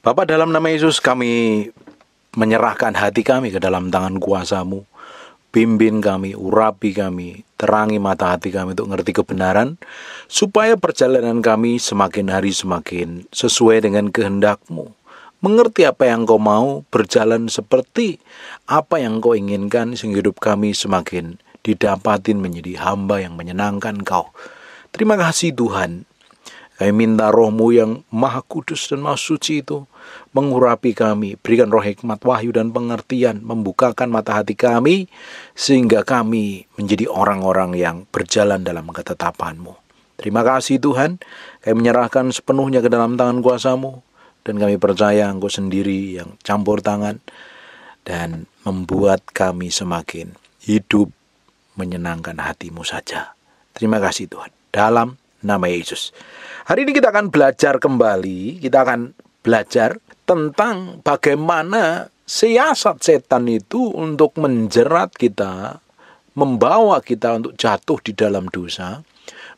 Bapa, dalam nama Yesus kami menyerahkan hati kami ke dalam tangan kuasa-Mu. Pimpin kami, urapi kami, terangi mata hati kami untuk ngerti kebenaran, supaya perjalanan kami semakin hari semakin sesuai dengan kehendak-Mu. Mengerti apa yang Kau mau, berjalan seperti apa yang Kau inginkan, sehingga hidup kami semakin didapatin menjadi hamba yang menyenangkan Kau. Terima kasih Tuhan. Kami minta Roh-Mu yang Maha Kudus dan Maha Suci itu mengurapi kami, berikan roh hikmat, wahyu dan pengertian, membukakan mata hati kami, sehingga kami menjadi orang-orang yang berjalan dalam ketetapan-Mu. Terima kasih Tuhan, kami menyerahkan sepenuhnya ke dalam tangan kuasa-Mu, dan kami percaya Engkau sendiri yang campur tangan, dan membuat kami semakin hidup menyenangkan hati-Mu saja. Terima kasih Tuhan, dalam nama Yesus. Hari ini kita akan belajar kembali, kita akan belajar tentang bagaimana siasat setan itu untuk menjerat kita, membawa kita untuk jatuh di dalam dosa,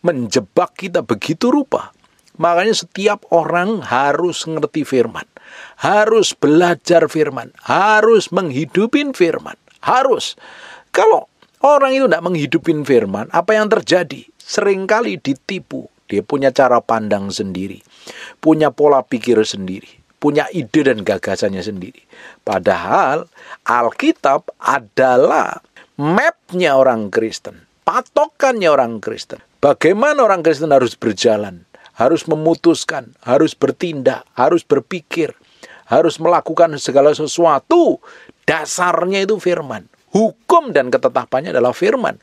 menjebak kita begitu rupa. Makanya setiap orang harus ngerti firman, harus belajar firman, harus menghidupin firman, harus. Kalau orang itu tidak menghidupin firman, apa yang terjadi? Seringkali ditipu. Dia punya cara pandang sendiri, punya pola pikir sendiri, punya ide dan gagasannya sendiri. Padahal Alkitab adalah mapnya orang Kristen, patokannya orang Kristen. Bagaimana orang Kristen harus berjalan, harus memutuskan, harus bertindak, harus berpikir, harus melakukan segala sesuatu. Dasarnya itu firman. Hukum dan ketetapannya adalah firman.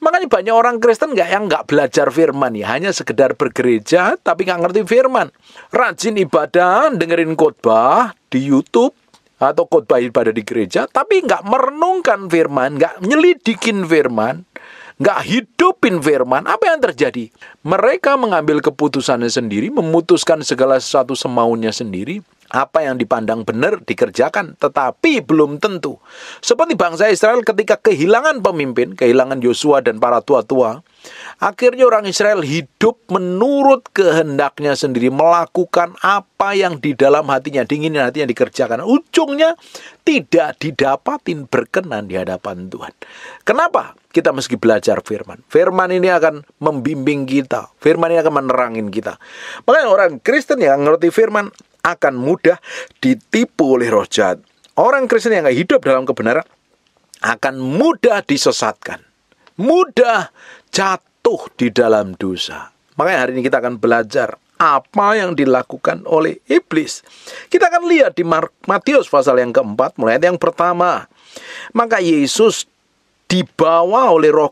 Makanya banyak orang Kristen yang nggak belajar firman ya, hanya sekedar bergereja tapi nggak ngerti firman. Rajin ibadah, dengerin khotbah di YouTube atau khotbah ibadah di gereja, tapi nggak merenungkan firman, nggak nyelidikin firman, nggak hidupin firman. Apa yang terjadi? Mereka mengambil keputusannya sendiri, memutuskan segala sesuatu semaunya sendiri. Apa yang dipandang benar dikerjakan, tetapi belum tentu. Seperti bangsa Israel ketika kehilangan pemimpin, kehilangan Yosua dan para tua-tua, akhirnya orang Israel hidup menurut kehendaknya sendiri, melakukan apa yang di dalam hatinya, diinginin hatinya dikerjakan. Ujungnya tidak didapatin berkenan di hadapan Tuhan. Kenapa? Kita mesti belajar firman. Firman ini akan membimbing kita. Firman ini akan menerangin kita. Makanya orang Kristen yang ngerti firman akan mudah ditipu oleh roh jahat. Orang Kristen yang gak hidup dalam kebenaran akan mudah disesatkan, mudah jatuh di dalam dosa. Makanya hari ini kita akan belajar apa yang dilakukan oleh iblis. Kita akan lihat di Matius pasal yang keempat, mulai ayat yang pertama. Maka Yesus dibawa oleh roh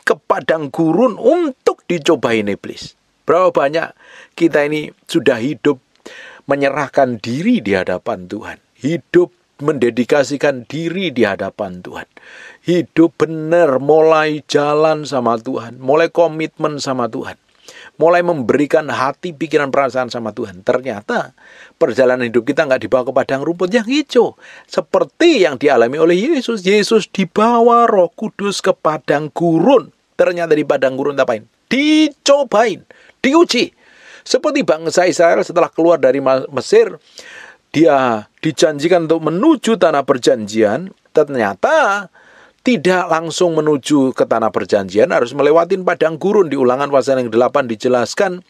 ke padang gurun untuk dicobain iblis. Berapa banyak kita ini sudah hidup menyerahkan diri di hadapan Tuhan. Hidup mendedikasikan diri di hadapan Tuhan. Hidup benar, mulai jalan sama Tuhan. Mulai komitmen sama Tuhan. Mulai memberikan hati, pikiran, perasaan sama Tuhan. Ternyata perjalanan hidup kita nggak dibawa ke padang rumput yang hijau. Seperti yang dialami oleh Yesus. Yesus dibawa Roh Kudus ke padang gurun. Ternyata di padang gurun apain? Dicobain, diuji. Seperti bangsa Israel setelah keluar dari Mesir, dia dijanjikan untuk menuju tanah perjanjian, ternyata tidak langsung menuju ke tanah perjanjian, harus melewati padang gurun. Di Ulangan pasal yang 8 dijelaskan,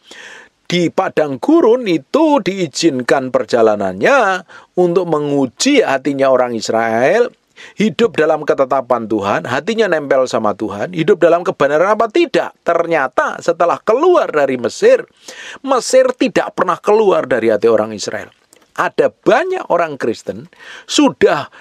di padang gurun itu diizinkan perjalanannya untuk menguji hatinya orang Israel, hidup dalam ketetapan Tuhan, hatinya nempel sama Tuhan, hidup dalam kebenaran apa tidak. Ternyata setelah keluar dari Mesir, Mesir tidak pernah keluar dari hati orang Israel. Ada banyak orang Kristen, sudah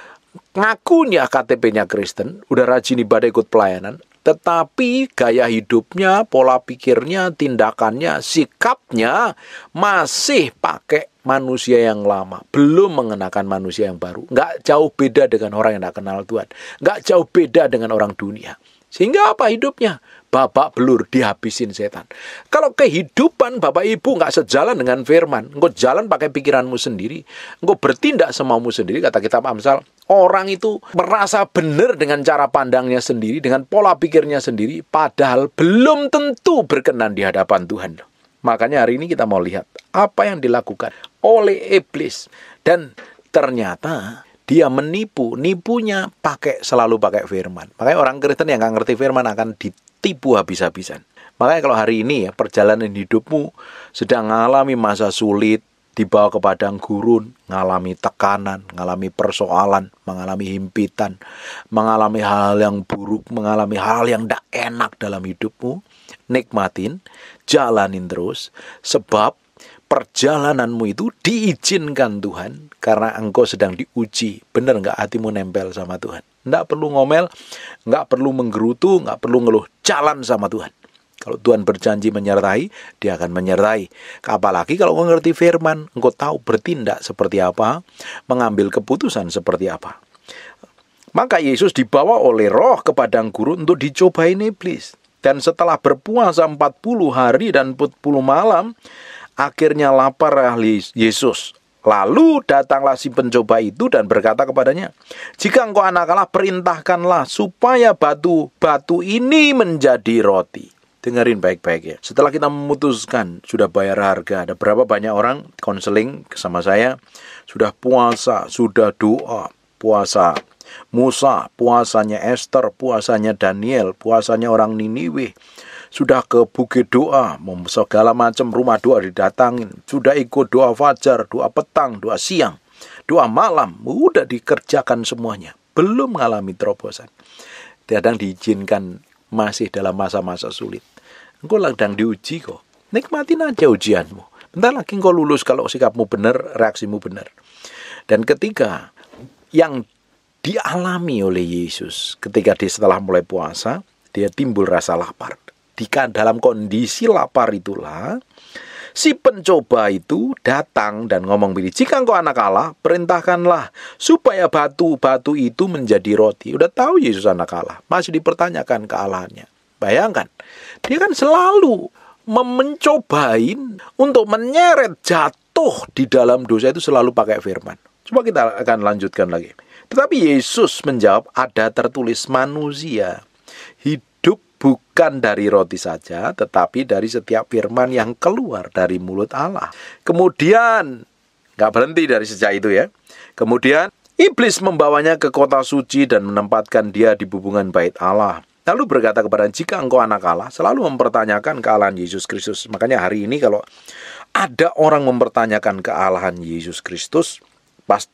ngakunya KTP-nya Kristen, udah rajin ibadah ikut pelayanan, tetapi gaya hidupnya, pola pikirnya, tindakannya, sikapnya masih pakai manusia yang lama, belum mengenakan manusia yang baru. Nggak jauh beda dengan orang yang nggak kenal Tuhan. Nggak jauh beda dengan orang dunia. Sehingga apa hidupnya? Babak belur, dihabisin setan. Kalau kehidupan Bapak Ibu nggak sejalan dengan firman, engkau jalan pakai pikiranmu sendiri, engkau bertindak semaumu sendiri, kata kitab Amsal, orang itu merasa benar dengan cara pandangnya sendiri, dengan pola pikirnya sendiri, padahal belum tentu berkenan di hadapan Tuhan. Makanya hari ini kita mau lihat apa yang dilakukan oleh iblis. Dan ternyata dia nipunya selalu pakai firman. Makanya orang Kristen yang nggak ngerti firman akan ditipu habis-habisan. Makanya kalau hari ini ya, perjalanan hidupmu sedang mengalami masa sulit, dibawa ke padang gurun, mengalami tekanan, mengalami persoalan, mengalami himpitan, mengalami hal yang buruk, mengalami hal yang tidak enak dalam hidupmu, nikmatin, jalanin terus, sebab perjalananmu itu diizinkan Tuhan karena engkau sedang diuji. Benar nggak hatimu nempel sama Tuhan? Nggak perlu ngomel, nggak perlu menggerutu, nggak perlu ngeluh. Jalan sama Tuhan. Kalau Tuhan berjanji menyertai, Dia akan menyertai. Apalagi kalau engkau ngerti firman, engkau tahu bertindak seperti apa, mengambil keputusan seperti apa. Maka Yesus dibawa oleh Roh ke padang gurun untuk dicobain iblis. Dan setelah berpuasa 40 hari dan 40 malam, akhirnya lapar Yesus. Lalu datanglah si pencoba itu dan berkata kepadanya, "Jika engkau anak Allah, perintahkanlah supaya batu ini menjadi roti." Dengerin baik-baik ya. Setelah kita memutuskan, sudah bayar harga, ada berapa banyak orang konseling sama saya, sudah puasa, sudah doa, puasa Musa, puasanya Esther, puasanya Daniel, puasanya orang Niniwe, sudah ke bukit doa, segala macam rumah doa didatangin, sudah ikut doa fajar, doa petang, doa siang, doa malam, udah dikerjakan semuanya, belum mengalami terobosan. Kadang diizinkan masih dalam masa-masa sulit. Engkau sedang diuji kok, nikmatin aja ujianmu. Bentar lagi engkau lulus kalau sikapmu benar, reaksimu benar. Dan ketiga, yang dialami oleh Yesus ketika dia setelah mulai puasa, dia timbul rasa lapar. Dalam kondisi lapar itulah si pencoba itu datang dan ngomong begini, "Jika engkau anak Allah, perintahkanlah supaya batu itu menjadi roti." Udah tahu Yesus anak Allah, masih dipertanyakan kealahannya. Bayangkan, dia kan selalu mencobain untuk menyeret jatuh di dalam dosa itu selalu pakai firman. Coba kita akan lanjutkan lagi. Tetapi Yesus menjawab, "Ada tertulis, manusia hidup bukan dari roti saja, tetapi dari setiap firman yang keluar dari mulut Allah." Kemudian, gak berhenti dari sejak itu ya. Kemudian, iblis membawanya ke kota suci dan menempatkan dia di bubungan bait Allah. Lalu berkata kepadanya, "Jika engkau anak Allah," selalu mempertanyakan kealahan Yesus Kristus. Makanya hari ini kalau ada orang mempertanyakan kealahan Yesus Kristus,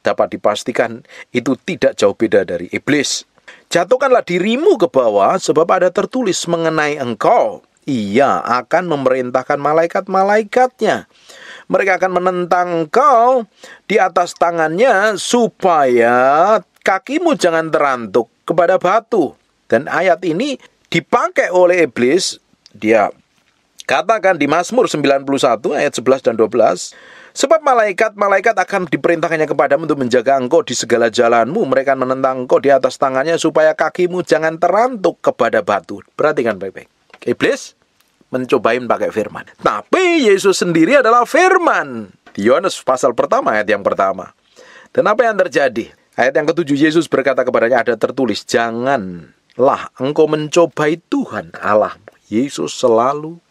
dapat dipastikan itu tidak jauh beda dari iblis. "Jatuhkanlah dirimu ke bawah, sebab ada tertulis mengenai engkau, Ia akan memerintahkan malaikat-malaikatnya. Mereka akan menentang engkau di atas tangannya, supaya kakimu jangan terantuk kepada batu." Dan ayat ini dipakai oleh iblis. Dia katakan di Mazmur 91 ayat 11 dan 12, "Sebab malaikat-malaikat akan diperintahkannya kepadamu untuk menjaga engkau di segala jalanmu. Mereka menentang engkau di atas tangannya supaya kakimu jangan terantuk kepada batu." Perhatikan baik-baik. Iblis mencobain pakai firman. Tapi Yesus sendiri adalah firman. Di Yohanes pasal pertama ayat yang pertama. Dan apa yang terjadi? Ayat yang ke-7, Yesus berkata kepadanya, "Ada tertulis, janganlah engkau mencobai Tuhan Allahmu." Yesus selalu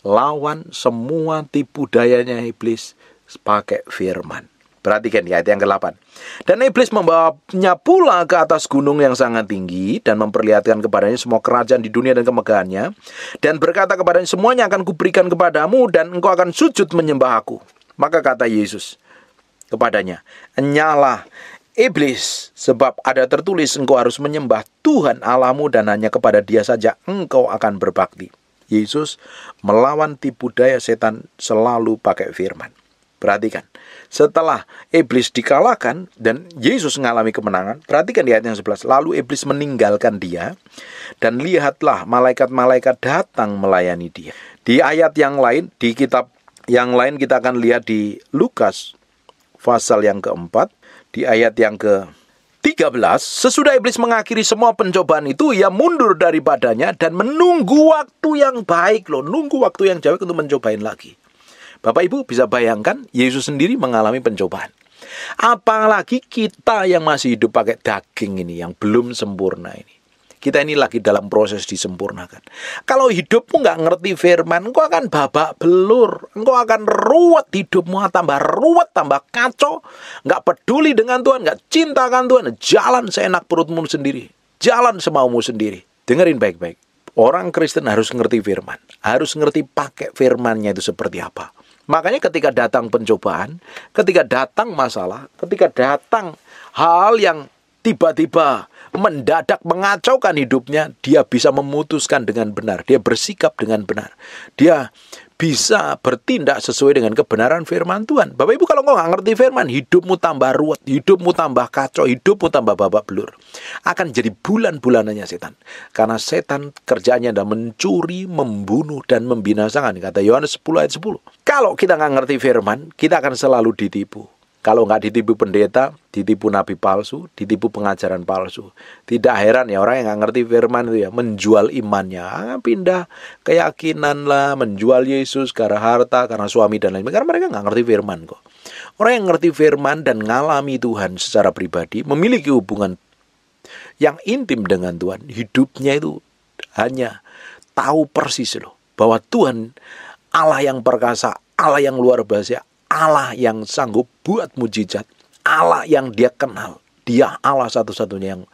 lawan semua tipu dayanya iblis pakai firman. Perhatikan di ayat yang ke-8. "Dan iblis membawanya pula ke atas gunung yang sangat tinggi dan memperlihatkan kepadanya semua kerajaan di dunia dan kemegahannya, dan berkata kepadanya, semuanya akan kuberikan kepadamu dan engkau akan sujud menyembah aku. Maka kata Yesus kepadanya, enyalah iblis, sebab ada tertulis engkau harus menyembah Tuhan Allahmu dan hanya kepada Dia saja engkau akan berbakti." Yesus melawan tipu daya setan selalu pakai firman. Perhatikan, setelah iblis dikalahkan dan Yesus mengalami kemenangan, perhatikan di ayat yang 11, "Lalu iblis meninggalkan dia, dan lihatlah malaikat-malaikat datang melayani dia." Di ayat yang lain, di kitab yang lain kita akan lihat di Lukas pasal yang keempat, di ayat yang ke-13, "Sesudah iblis mengakhiri semua pencobaan itu, ia mundur daripadanya dan menunggu waktu yang baik." Nunggu waktu yang baik untuk mencobain lagi. Bapak Ibu bisa bayangkan, Yesus sendiri mengalami pencobaan. Apalagi kita yang masih hidup pakai daging ini, yang belum sempurna ini. Kita ini lagi dalam proses disempurnakan. Kalau hidupmu nggak ngerti firman, engkau akan babak belur. Engkau akan ruwet hidupmu, tambah ruwet, tambah kacau. Nggak peduli dengan Tuhan, nggak cintakan Tuhan. Jalan seenak perutmu sendiri. Jalan semaumu sendiri. Dengerin baik-baik. Orang Kristen harus ngerti firman. Harus ngerti pakai firmannya itu seperti apa. Makanya ketika datang pencobaan, ketika datang masalah, ketika datang hal yang tiba-tiba mendadak mengacaukan hidupnya, dia bisa memutuskan dengan benar. Dia bersikap dengan benar. Dia bisa bertindak sesuai dengan kebenaran firman Tuhan. Bapak Ibu, kalau kau nggak ngerti firman, hidupmu tambah ruwet, hidupmu tambah kacau, hidupmu tambah babak belur. Akan jadi bulan-bulanannya setan. Karena setan kerjaannya adalah mencuri, membunuh, dan membinasakan. Kata Yohanes 10 ayat 10. Kalau kita nggak ngerti firman, kita akan selalu ditipu. Kalau nggak ditipu pendeta, ditipu nabi palsu, ditipu pengajaran palsu. Tidak heran ya orang yang nggak ngerti firman itu ya, menjual imannya, pindah keyakinan lah, menjual Yesus karena harta, karena suami dan lain-lain. Karena mereka nggak ngerti firman kok. Orang yang ngerti firman dan ngalami Tuhan secara pribadi, memiliki hubungan yang intim dengan Tuhan, hidupnya itu hanya tahu persis loh, bahwa Tuhan Allah yang perkasa, Allah yang luar biasa, Allah yang sanggup buat mujizat, Allah yang dia kenal. Dia Allah satu-satunya yang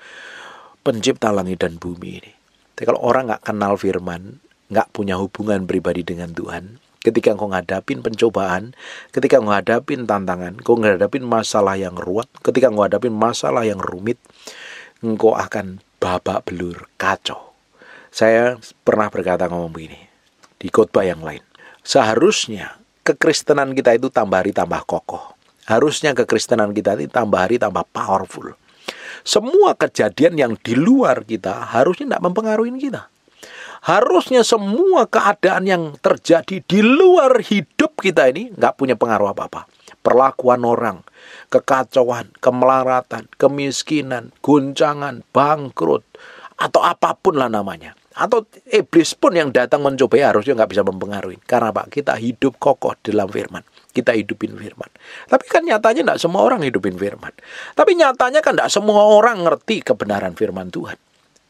pencipta langit dan bumi ini. Tapi kalau orang nggak kenal firman, nggak punya hubungan pribadi dengan Tuhan, ketika engkau ngadapin pencobaan, ketika engkau ngadapin tantangan, engkau ngadapin masalah yang ruwet, ketika engkau ngadapin masalah yang rumit, engkau akan babak belur, kacau. Saya pernah berkata ngomong begini di khotbah yang lain. Seharusnya kekristenan kita itu tambah hari tambah kokoh. Harusnya kekristenan kita itu tambah hari tambah powerful. Semua kejadian yang di luar kita harusnya tidak mempengaruhi kita. Harusnya semua keadaan yang terjadi di luar hidup kita ini nggak punya pengaruh apa-apa. Perlakuan orang, kekacauan, kemelaratan, kemiskinan, goncangan, bangkrut, atau apapun lah namanya. Atau iblis pun yang datang mencobai harusnya nggak bisa mempengaruhi. Karena Pak, kita hidup kokoh dalam firman. Kita hidupin firman. Tapi kan nyatanya nggak semua orang hidupin firman. Tapi nyatanya kan nggak semua orang ngerti kebenaran firman Tuhan.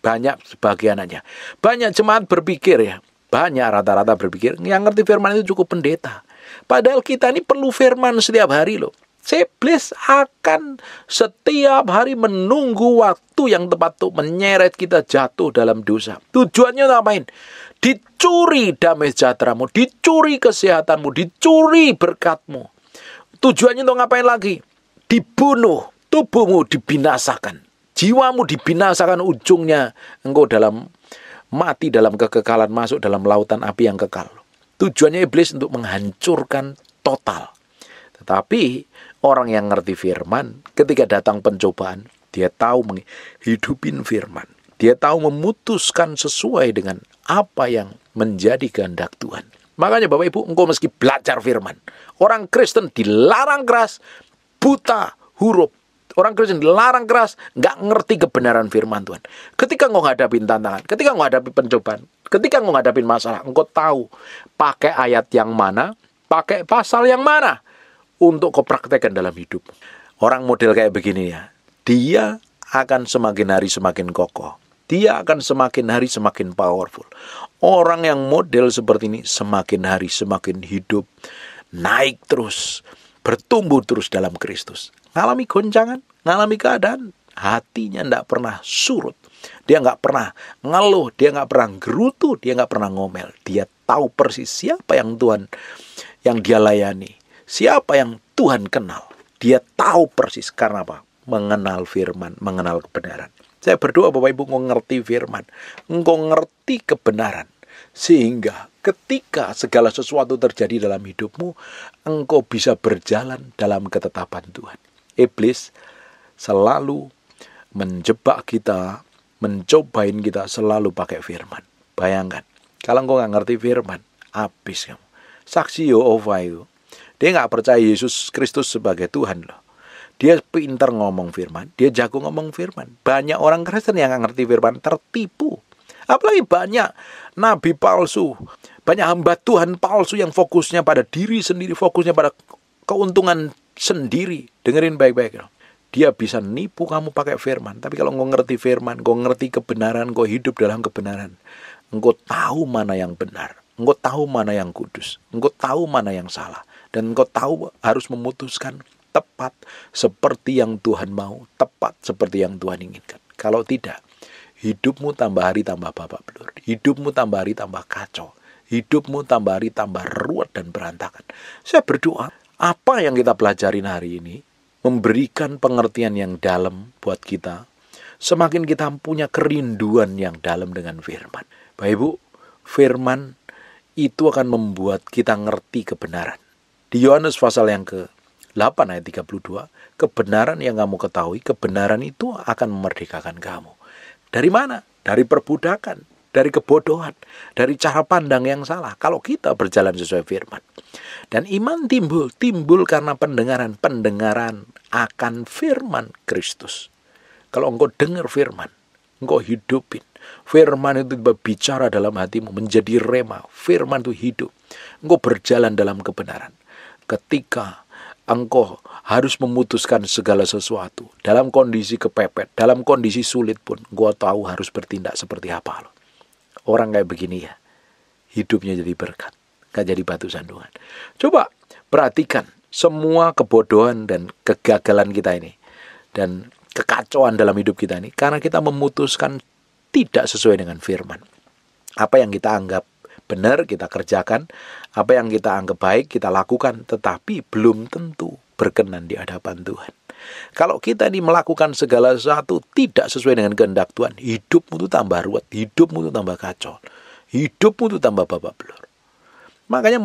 Banyak sebagian aja. Banyak jemaat berpikir ya. Banyak rata-rata berpikir yang ngerti firman itu cukup pendeta. Padahal kita ini perlu firman setiap hari loh. Iblis akan setiap hari menunggu waktu yang tepat untuk menyeret kita jatuh dalam dosa. Tujuannya ngapain? Dicuri damai sejahteramu, dicuri kesehatanmu, dicuri berkatmu. Tujuannya untuk ngapain lagi? Dibunuh, tubuhmu dibinasakan, jiwamu dibinasakan, ujungnya engkau dalam mati dalam kekekalan, masuk dalam lautan api yang kekal. Tujuannya iblis untuk menghancurkan total. Tetapi orang yang ngerti firman, ketika datang pencobaan, dia tahu menghidupin firman. Dia tahu memutuskan sesuai dengan apa yang menjadi kehendak Tuhan. Makanya Bapak Ibu, engkau mesti belajar firman. Orang Kristen dilarang keras, buta huruf. Orang Kristen dilarang keras, nggak ngerti kebenaran firman Tuhan. Ketika engkau ngadapin tantangan, ketika engkau ngadapin pencobaan, ketika engkau ngadapin masalah, engkau tahu pakai ayat yang mana, pakai pasal yang mana untuk kau praktekkan dalam hidup. Orang model kayak begini ya, dia akan semakin hari semakin kokoh. Dia akan semakin hari semakin powerful. Orang yang model seperti ini semakin hari semakin hidup, naik terus, bertumbuh terus dalam Kristus. Ngalami goncangan, ngalami keadaan, hatinya tidak pernah surut. Dia nggak pernah ngeluh, dia nggak pernah gerutu, dia nggak pernah ngomel. Dia tahu persis siapa yang Tuhan, yang dia layani. Siapa yang Tuhan kenal. Dia tahu persis. Karena apa? Mengenal firman, mengenal kebenaran. Saya berdoa Bapak Ibu engkau ngerti firman, engkau ngerti kebenaran. Sehingga ketika segala sesuatu terjadi dalam hidupmu, engkau bisa berjalan dalam ketetapan Tuhan. Iblis selalu menjebak kita, mencobain kita selalu pakai firman. Bayangkan, kalau engkau nggak ngerti firman, habis kamu. Saksi Yehova itu, dia nggak percaya Yesus Kristus sebagai Tuhan loh. Dia pintar ngomong firman, dia jago ngomong firman. Banyak orang Kristen yang nggak ngerti firman tertipu. Apalagi banyak nabi palsu, banyak hamba Tuhan palsu yang fokusnya pada diri sendiri, fokusnya pada keuntungan sendiri. Dengerin baik-baik loh. Dia bisa nipu kamu pakai firman. Tapi kalau engkau ngerti firman, engkau ngerti kebenaran, engkau hidup dalam kebenaran, engkau tahu mana yang benar, engkau tahu mana yang kudus, engkau tahu mana yang salah, dan engkau tahu harus memutuskan tepat seperti yang Tuhan mau, tepat seperti yang Tuhan inginkan. Kalau tidak, hidupmu tambah hari tambah babak belur, hidupmu tambah hari tambah kacau, hidupmu tambah hari tambah ruwet dan berantakan. Saya berdoa, apa yang kita pelajarin hari ini memberikan pengertian yang dalam buat kita. Semakin kita punya kerinduan yang dalam dengan firman. Bapak Ibu, firman itu akan membuat kita ngerti kebenaran. Di Yohanes pasal yang ke-8 ayat 32, kebenaran yang kamu ketahui, kebenaran itu akan memerdekakan kamu. Dari mana? Dari perbudakan, dari kebodohan, dari cara pandang yang salah. Kalau kita berjalan sesuai firman. Dan iman timbul karena pendengaran akan firman Kristus. Kalau engkau dengar firman, engkau hidupin. Firman itu berbicara dalam hatimu, menjadi rema. Firman itu hidup. Engkau berjalan dalam kebenaran. Ketika engkau harus memutuskan segala sesuatu, dalam kondisi kepepet, dalam kondisi sulit pun, engkau tahu harus bertindak seperti apa loh. Orang kayak begini ya, hidupnya jadi berkat, gak jadi batu sandungan. Coba perhatikan semua kebodohan dan kegagalan kita ini, dan kekacauan dalam hidup kita ini, karena kita memutuskan tidak sesuai dengan firman. Apa yang kita anggap benar, kita kerjakan. Apa yang kita anggap baik, kita lakukan. Tetapi belum tentu berkenan di hadapan Tuhan. Kalau kita ini melakukan segala sesuatu tidak sesuai dengan kehendak Tuhan, hidupmu itu tambah ruwet, hidupmu itu tambah kacau, hidupmu itu tambah babak belur. Makanya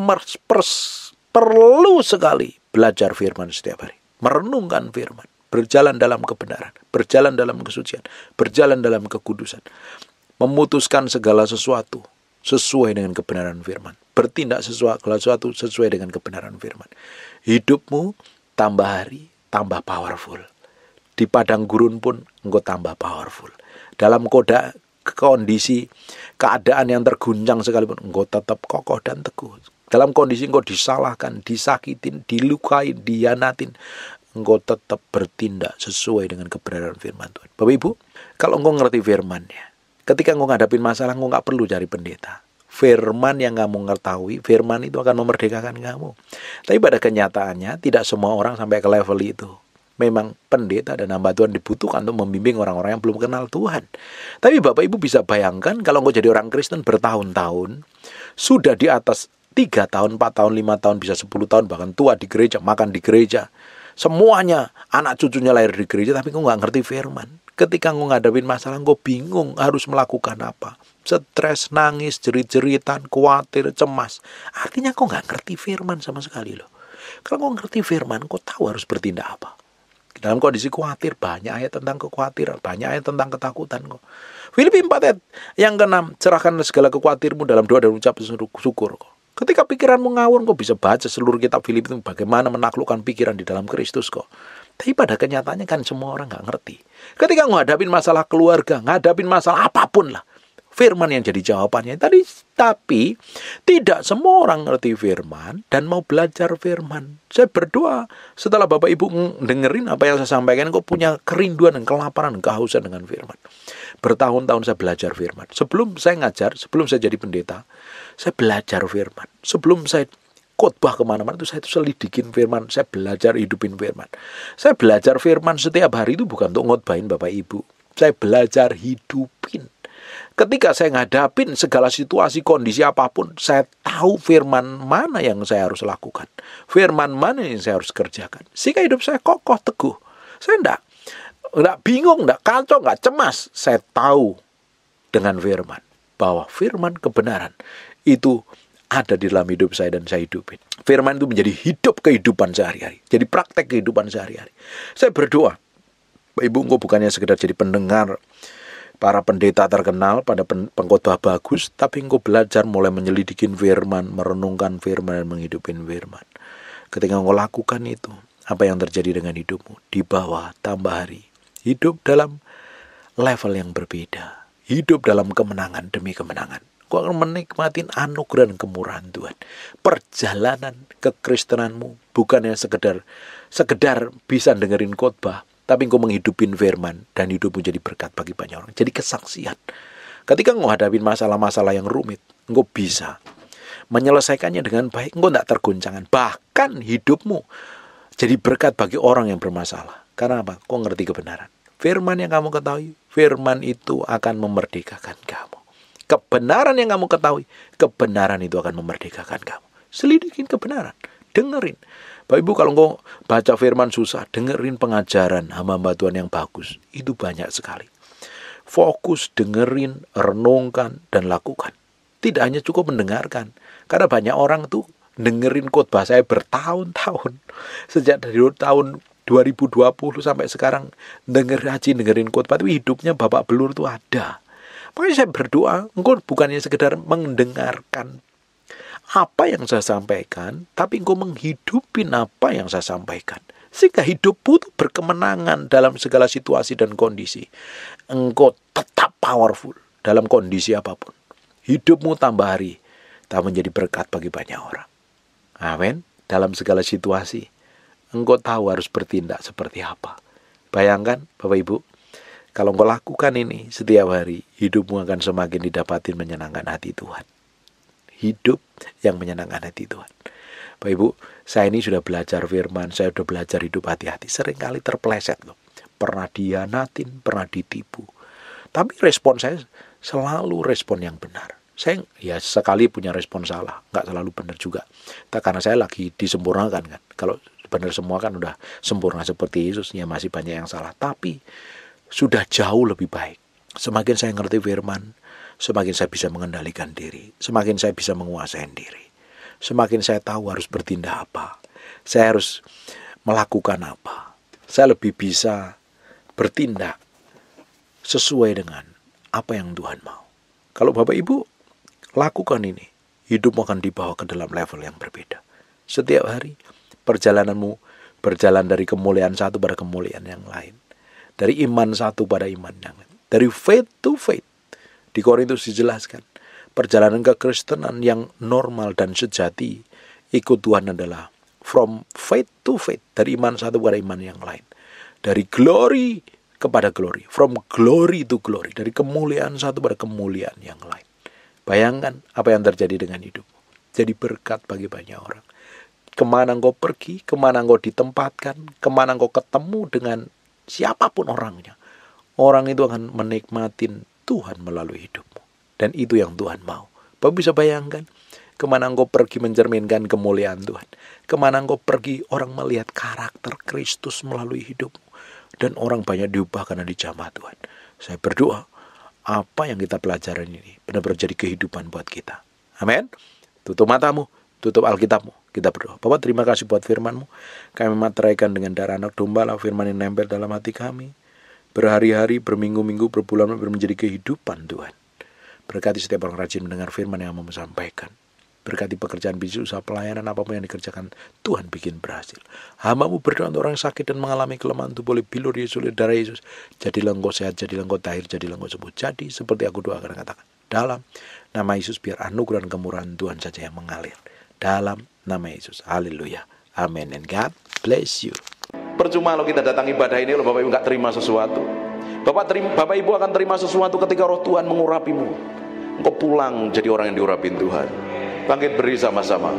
perlu sekali belajar firman setiap hari. Merenungkan firman. Berjalan dalam kebenaran. Berjalan dalam kesucian. Berjalan dalam kekudusan. Memutuskan segala sesuatu sesuai dengan kebenaran firman. Bertindak sesuatu sesuai dengan kebenaran firman. Hidupmu tambah hari, tambah powerful. Di padang gurun pun engkau tambah powerful. Dalam kondisi keadaan yang terguncang sekalipun, engkau tetap kokoh dan teguh. Dalam kondisi engkau disalahkan, disakitin, dilukai, dihianatin, engkau tetap bertindak sesuai dengan kebenaran firman Tuhan. Bapak Ibu, kalau engkau ngerti firman-Nya, ketika engkau ngadapin masalah, engkau gak perlu cari pendeta. Firman yang kamu mengetahui, firman itu akan memerdekakan kamu. Tapi pada kenyataannya, tidak semua orang sampai ke level itu. Memang pendeta dan hamba Tuhan dibutuhkan untuk membimbing orang-orang yang belum kenal Tuhan. Tapi Bapak Ibu bisa bayangkan, kalau engkau jadi orang Kristen bertahun-tahun, sudah di atas 3 tahun, 4 tahun, 5 tahun, bisa 10 tahun, bahkan tua di gereja, makan di gereja. Semuanya anak cucunya lahir di gereja, tapi engkau gak ngerti firman. Ketika engkau ngadepin masalah, engkau bingung harus melakukan apa. Stres, nangis, jerit-jeritan, khawatir, cemas. Artinya engkau gak ngerti firman sama sekali loh. Kalau engkau ngerti firman, engkau tahu harus bertindak apa. Dalam kondisi khawatir, banyak ayat tentang kekhawatiran, banyak ayat tentang ketakutan kok. Filipi 4 ayat yang ke-6, serahkan segala kekhawatiranmu dalam doa dan ucapan syukur kok. Ketika pikiranmu ngawur, kok bisa baca seluruh kitab Filipi itu bagaimana menaklukkan pikiran di dalam Kristus kok. Tapi pada kenyataannya kan semua orang gak ngerti. Ketika ngadapin masalah keluarga, ngadapin masalah apapun lah, firman yang jadi jawabannya. Tapi tidak semua orang ngerti firman dan mau belajar firman. Saya berdoa setelah Bapak Ibu dengerin apa yang saya sampaikan, kok punya kerinduan dan kelaparan dan kehausan dengan firman. Bertahun-tahun saya belajar firman. Sebelum saya ngajar, sebelum saya jadi pendeta, saya belajar firman. Sebelum saya khotbah kemana-mana itu saya selidikin firman. Saya belajar hidupin firman. Saya belajar firman setiap hari itu bukan untuk ngotbahin Bapak Ibu. Saya belajar hidupin. Ketika saya ngadapin segala situasi, kondisi apapun, saya tahu firman mana yang saya harus lakukan. Firman mana yang saya harus kerjakan. Sehingga hidup saya kokoh, teguh. Saya enggak bingung, enggak kacau, enggak cemas. Saya tahu dengan firman bahwa firman kebenaran itu ada di dalam hidup saya dan saya hidupin. Firman itu menjadi hidup kehidupan sehari-hari. Jadi praktek kehidupan sehari-hari. Saya berdoa, Ibu, engkau bukannya sekedar jadi pendengar para pendeta terkenal pada pengkhotbah bagus, tapi engkau belajar mulai menyelidikin firman, merenungkan firman, dan menghidupin firman. Ketika engkau lakukan itu, apa yang terjadi dengan hidupmu? Di bawah tambah hari. Hidup dalam level yang berbeda. Hidup dalam kemenangan demi kemenangan. Engkau akan menikmati anugerah dan kemurahan Tuhan. Perjalanan kekristenanmu bukannya sekedar bisa dengerin khotbah, tapi engkau menghidupin firman dan hidupmu jadi berkat bagi banyak orang. Jadi kesaksian. Ketika engkau hadapin masalah-masalah yang rumit, engkau bisa menyelesaikannya dengan baik. Engkau tidak tergoncangan. Bahkan hidupmu jadi berkat bagi orang yang bermasalah. Karena apa? Kau ngerti kebenaran. Firman yang kamu ketahui, firman itu akan memerdekakan kamu. Kebenaran yang kamu ketahui, kebenaran itu akan memerdekakan kamu. Selidikin kebenaran, dengerin. Bapak Ibu, kalau engkau baca firman susah, dengerin pengajaran hamba-hamba Tuhan yang bagus. Itu banyak sekali. Fokus, dengerin, renungkan, dan lakukan. Tidak hanya cukup mendengarkan. Karena banyak orang tuh dengerin khotbah saya bertahun-tahun. Sejak dari tahun 2020 sampai sekarang dengerin khotbah, tapi hidupnya babak belur tuh ada. Makanya saya berdoa, engkau bukannya sekedar mendengarkan apa yang saya sampaikan, tapi engkau menghidupin apa yang saya sampaikan. Sehingga hidupmu tuh berkemenangan dalam segala situasi dan kondisi. Engkau tetap powerful dalam kondisi apapun. Hidupmu tambah hari, tak menjadi berkat bagi banyak orang. Amin. Dalam segala situasi, engkau tahu harus bertindak seperti apa. Bayangkan, Bapak Ibu, kalau engkau lakukan ini setiap hari, hidupmu akan semakin didapatin menyenangkan hati Tuhan. Hidup yang menyenangkan hati Tuhan. Bapak Ibu, saya ini sudah belajar firman, saya sudah belajar hidup hati-hati. Seringkali terpeleset loh. Pernah dihianatin, pernah ditipu. Tapi respon saya selalu respon yang benar. Saya ya sekali punya respon salah, nggak selalu benar juga. Karena saya lagi disempurnakan kan. Kalau benar semua kan udah sempurna seperti Yesus, ya masih banyak yang salah. Tapi sudah jauh lebih baik. Semakin saya ngerti firman, semakin saya bisa mengendalikan diri, semakin saya bisa menguasai diri. Semakin saya tahu harus bertindak apa, saya harus melakukan apa. Saya lebih bisa bertindak sesuai dengan apa yang Tuhan mau. Kalau Bapak Ibu lakukan ini, hidupmu akan dibawa ke dalam level yang berbeda. Setiap hari perjalananmu berjalan dari kemuliaan satu pada kemuliaan yang lain. Dari iman satu pada iman yang lain. Dari faith to faith. Di Korintus dijelaskan, perjalanan kekristenan yang normal dan sejati ikut Tuhan adalah from faith to faith. Dari iman satu pada iman yang lain. Dari glory kepada glory. From glory to glory. Dari kemuliaan satu pada kemuliaan yang lain. Bayangkan apa yang terjadi dengan hidupmu. Jadi berkat bagi banyak orang. Kemana engkau pergi, kemana engkau ditempatkan, kemana engkau ketemu dengan siapapun orangnya, orang itu akan menikmatin Tuhan melalui hidupmu. Dan itu yang Tuhan mau. Bapak bisa bayangkan, kemana engkau pergi mencerminkan kemuliaan Tuhan. Kemana engkau pergi, orang melihat karakter Kristus melalui hidupmu. Dan orang banyak diubah karena dijamah Tuhan. Saya berdoa, apa yang kita pelajarin ini benar-benar jadi kehidupan buat kita. Amin. Tutup matamu, tutup Alkitabmu. Kita berdoa. Bapak, terima kasih buat firman-Mu. Kami materaikan dengan darah anak domba, firman yang nempel dalam hati kami. Berhari-hari, berminggu-minggu, berbulan-bulan menjadi kehidupan Tuhan. Berkati setiap orang rajin mendengar firman yang mau sampaikan. Berkati pekerjaan bisnis, usaha pelayanan, apapun yang dikerjakan, Tuhan bikin berhasil. Hamba-Mu berdoa untuk orang sakit dan mengalami kelemahan tubuh oleh bilur Yesus, oleh darah Yesus. Jadilah engkau sehat, jadilah engkau tahir, jadilah engkau sembuh. Jadi seperti aku doakan dan katakan. Dalam nama Yesus, biar anugerah dan kemurahan Tuhan saja yang mengalir. Dalam nama Yesus. Haleluya. Amin. And God bless you. Percuma kalau kita datang ibadah ini, kalau Bapak Ibu nggak terima sesuatu. Bapak Ibu akan terima sesuatu ketika roh Tuhan mengurapimu. Engkau pulang jadi orang yang diurapin Tuhan. Bangkit beri sama-sama.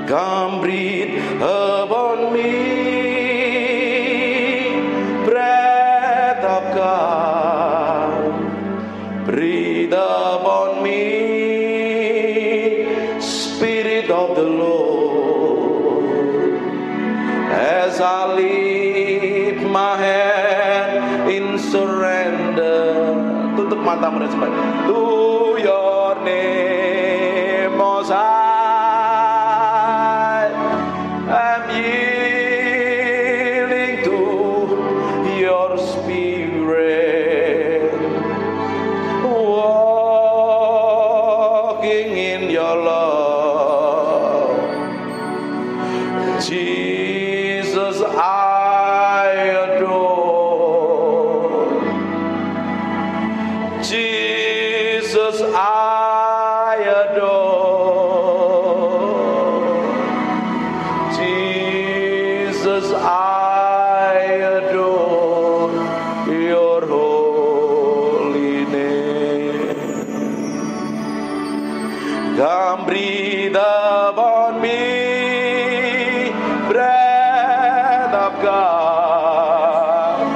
Come breathe upon me, breath of God, breathe upon me, Spirit of the Lord, as I lift my hand in surrender. Tutup matamu dan sembah. To your name, Most High. Jesus, I God.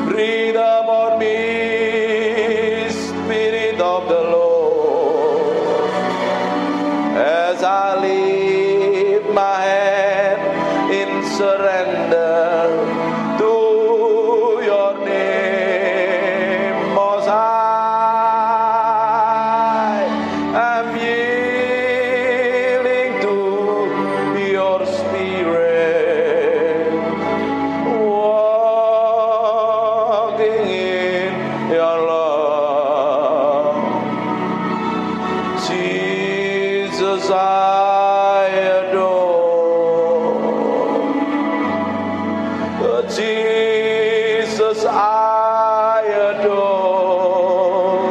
Breathe upon me, Spirit of the Lord, as I lift my hand in surrender to your name, Most High. I'm yielding to your Spirit, walking in your love. Jesus, I adore. Jesus, I adore.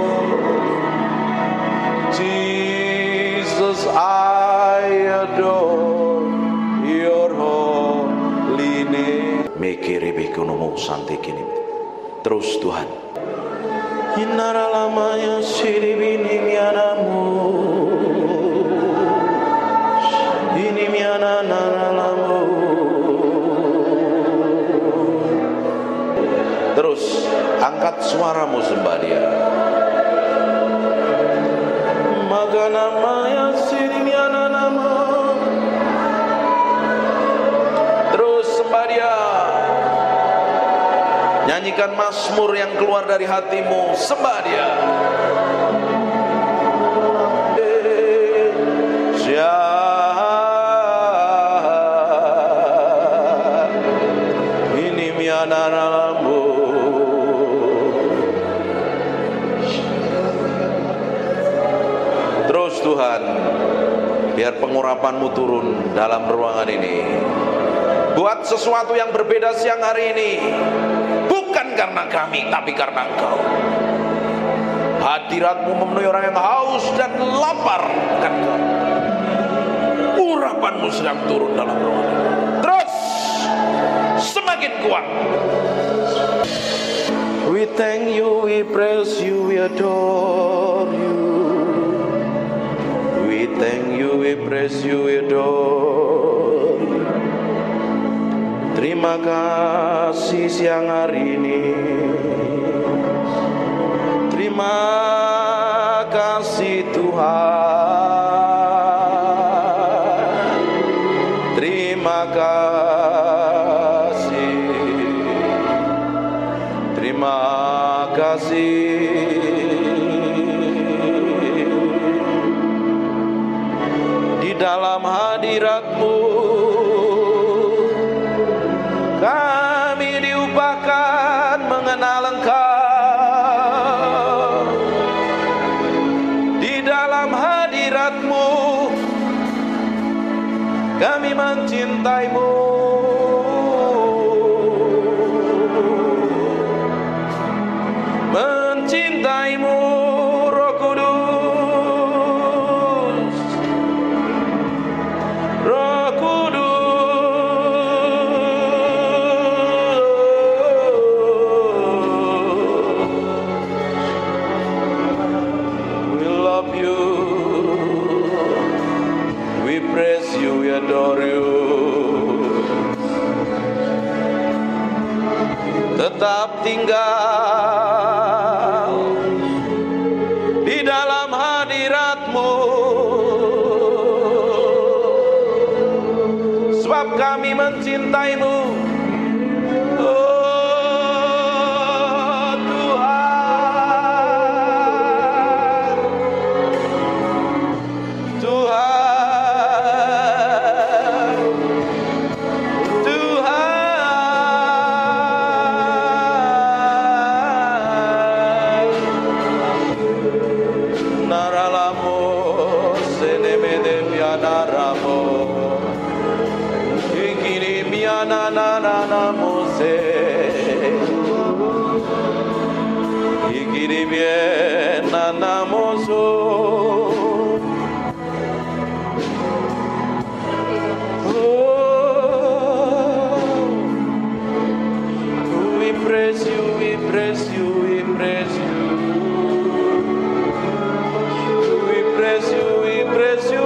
Jesus, I adore your holy name. Mekerebekunomo santekini. Terus Tuhan. Inaralamaya siribini mianamu. Ini miana naralamu. Terus angkat suaramu sembah Dia. Maka namanya sirimiana nama. Terus sembah Dia. Nyanyikan mazmur yang keluar dari hatimu, sembah Dia. Ini mianaramu. Terus Tuhan, biar pengurapan-Mu turun dalam ruangan ini. Buat sesuatu yang berbeda siang hari ini, bukan karena kami, tapi karena Engkau. Hadirat-Mu memenuhi orang yang haus dan lapar akan Engkau. Urapan-Mu sedang turun dalam ruangan ini. Terus semakin kuat. We thank you, we praise you, we adore you. We thank you, we praise you, we adore you. Terima kasih siang hari ini. Terima kasih Tuhan. Terima kasih. Terima kasih. Di dalam hadirat-Mu kami diupahkan mengenal Engkau. Di dalam hadirat-Mu kami mencintai-Mu. Mencintaimu, Roh Kudus. Roh Kudus. We love you. We praise you, we adore you. Tetap tinggal di dalam hadirat-Mu, sebab kami mencintai-Mu. Oh Tuhan, Tuhan, Tuhan. Naralamo senemede mianaramo. Ikiri mianananamo se. Ikiri miananamo so. We praise you, we praise you, we praise you. We praise you, we praise you.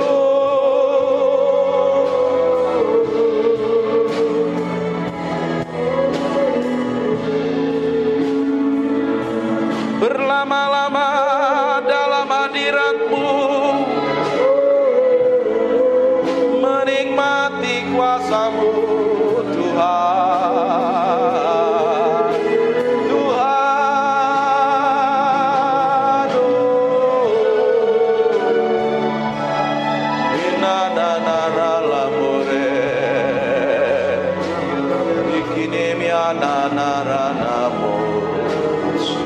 berlama-lama dalam hadirat-Mu, menikmati kuasa-Mu Tuhan. Tuhan, inanana lamore, ikinemiananaranamus.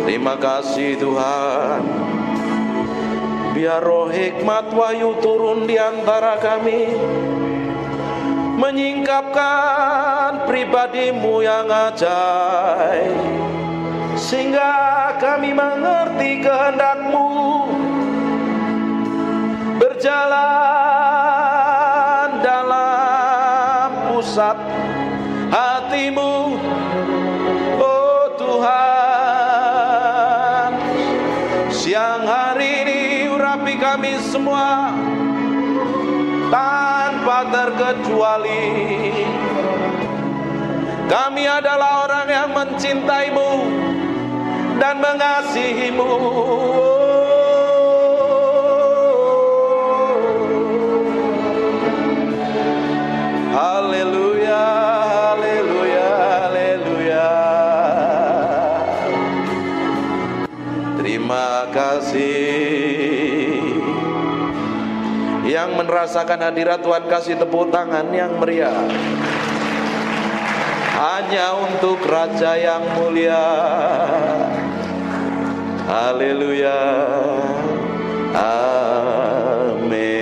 Terima kasih Tuhan. Biar roh hikmat wahyu turun di antara kami, menyingkapkan pribadi-Mu yang ajaib, sehingga kami mengerti kehendak-Mu, berjalan dalam pusat hati-Mu, oh Tuhan. Siang hari ini urapi kami semua tanpa terkecuali. Kami adalah orang yang mencintai-Mu dan mengasihi-Mu. Haleluya, haleluya, haleluya. Terima kasih. Yang merasakan hadirat Tuhan kasih tepuk tangan yang meriah. Hanya untuk Raja yang mulia. Haleluya. Amin.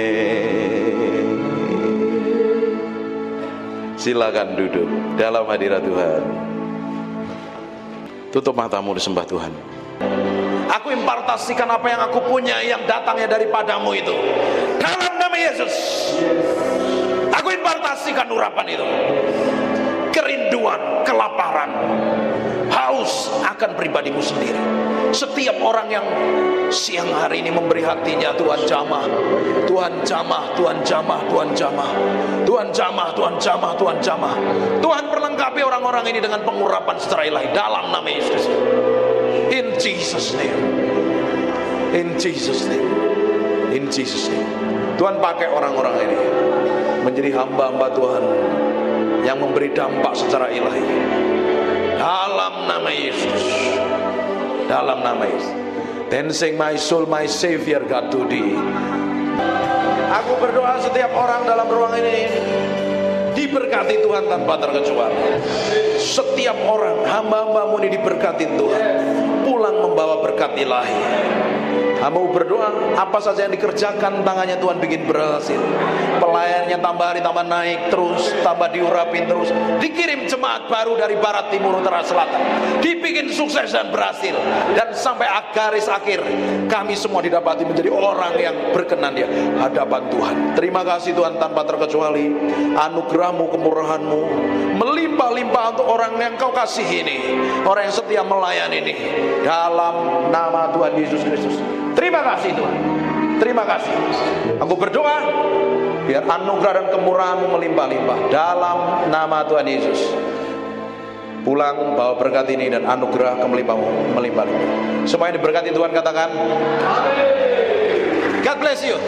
Silakan duduk dalam hadirat Tuhan. Tutup matamu, disembah Tuhan. Aku impartasikan apa yang aku punya yang datangnya daripadamu itu. Dalam nama Yesus. Aku impartasikan urapan itu. Kerinduan, kelaparan, haus akan pribadi-Mu sendiri. Setiap orang yang siang hari ini memberi hatinya, Tuhan jamah, Tuhan jamah, Tuhan jamah, Tuhan jamah, Tuhan jamah, Tuhan jamah, Tuhan jamah. Tuhan perlengkapi orang-orang ini dengan pengurapan secara ilahi dalam nama Yesus. In Jesus name. In Jesus name. In Jesus name. Tuhan pakai orang-orang ini menjadi hamba-hamba Tuhan yang memberi dampak secara ilahi dalam nama Yesus. Dalam nama Yesus. Then sing my soul, my Savior God to thee. Aku berdoa setiap orang dalam ruang ini diberkati Tuhan tanpa terkecuali. Setiap orang hamba-hamba-Mu ini diberkati Tuhan, pulang membawa berkat ilahi. Hamba berdoa apa saja yang dikerjakan tangannya Tuhan bikin berhasil. Pelayannya tambah hari tambah naik terus, tambah diurapin terus. Dikirim jemaat baru dari barat, timur, utara, selatan. Dibikin sukses dan berhasil. Dan sampai garis akhir kami semua didapati menjadi orang yang berkenan di hadapan Tuhan. Terima kasih Tuhan tanpa terkecuali. Anugerah-Mu, kemurahan-Mu melimpah-limpah untuk orang yang Kau kasih ini, orang yang setia melayani ini, dalam nama Tuhan Yesus Kristus. Terima kasih Tuhan. Terima kasih. Aku berdoa biar anugerah dan kemurahan-Mu melimpah-limpah dalam nama Tuhan Yesus. Pulang bawa berkat ini dan anugerah kemelimpah-Mu melimpah-limpah. Semua yang diberkati Tuhan katakan amin. God bless you.